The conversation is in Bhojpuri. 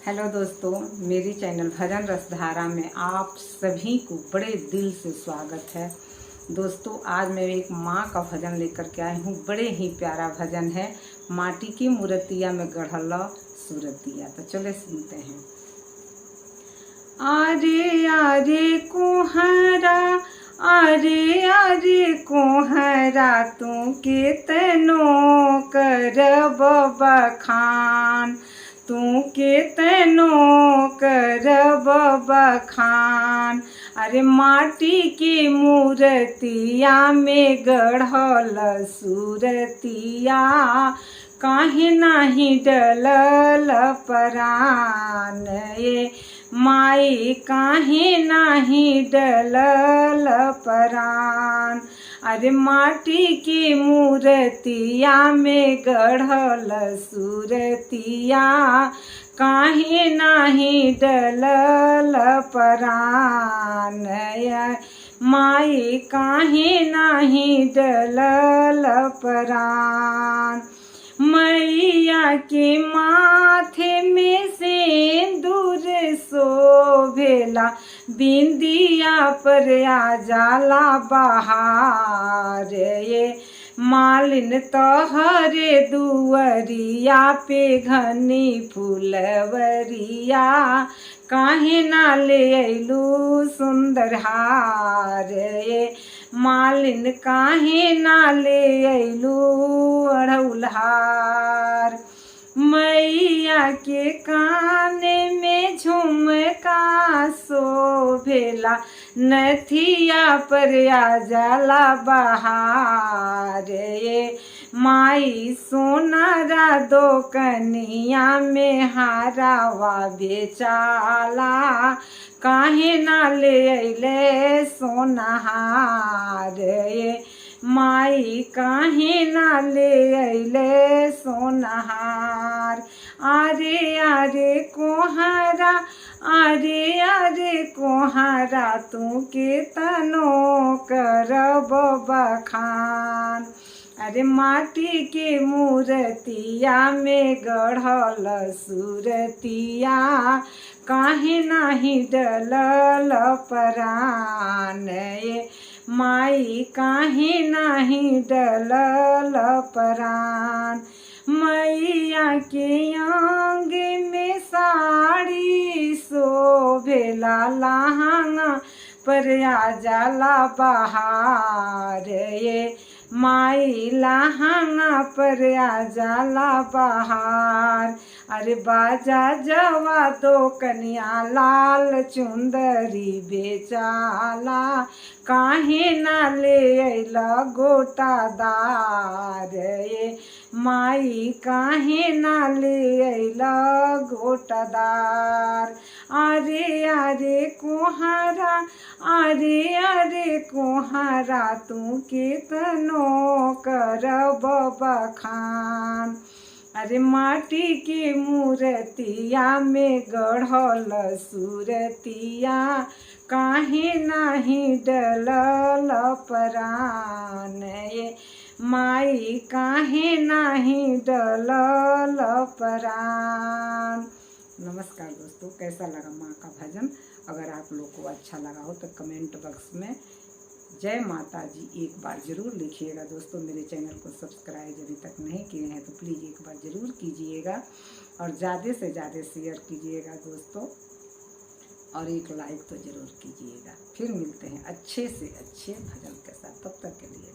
हेलो दोस्तों, मेरी चैनल भजन रसधारा में आप सभी को बड़े दिल से स्वागत है। दोस्तों, आज मैं एक माँ का भजन लेकर के आई हूँ। बड़े ही प्यारा भजन है, माटी की मूर्तिया में गढ़ल सूरतिया। तो चले सुनते हैं। आरे आरे कोहरा, आरे आरे कोहरा, तू केतनो करब बखान, तू केतनो करब बखान। अरे माटी की मूर्तिया में गढ़ल सूरतिया, काहे नाही डलल परान। ये माई काहे नाही डलल परान। अरे माटी की मूर्तिया में गढ़ल सूरतिया, काहे नाही डलल परान। माई काहे नाही डलल परान। मैया के माथे में सिंदूर शोभेला, बिंदिया पर आ जाला बहार। ये मालिन तोहरे दुअरिया पे घनी फुलवरिया, काहे ना ले अइलू सुंदर हार। ये मालिन काहे ना ले अइलू अढ़उल हार। मैया के काने में झुमका शोभेला, नथिया पर आ जाला बहार। ये माई सोनारा दोकनिया में हारावा बेचाला, काहे ना ले अइले सोनाहार। ये माई काहे ना ले अइले सोनाहार। आरे आरे कोहरा, आरे आरे कोहरा, तू केतनो करब बखान। अरे माटी के मूर्तिया में गढ़ल सूरतिया, काहे नाही डलल परान। ये माई काहे नाही डलल परान। मैया के अंग में साड़ी शोभेला, लहंगा पर आ जाला बहार। ये माई लहंगा पर आ जाला बहार। अरे बाजा जवा दो कन्या लाल चुंदरी बेचाला, काहे ना ले अइला गोटादार। ये माई काहे ना ले अइला गोटादार। आरे आरे कोहरा, आरे आरे कोहरा, तू केतनो करब बखान। अरे माटी की मूर्तिया में गढ़ल सूरतिया, काहे नाही डलल परान। ये माई काहे नाही डलल परान। नमस्कार दोस्तों, कैसा लगा माँ का भजन? अगर आप लोग को अच्छा लगा हो तो कमेंट बॉक्स में जय माता जी एक बार ज़रूर लिखिएगा। दोस्तों, मेरे चैनल को सब्सक्राइब अभी तक नहीं किए हैं तो प्लीज़ एक बार ज़रूर कीजिएगा और ज़्यादा से ज़्यादा शेयर कीजिएगा दोस्तों, और एक लाइक तो ज़रूर कीजिएगा। फिर मिलते हैं अच्छे से अच्छे भजन के साथ, तब तक के लिए।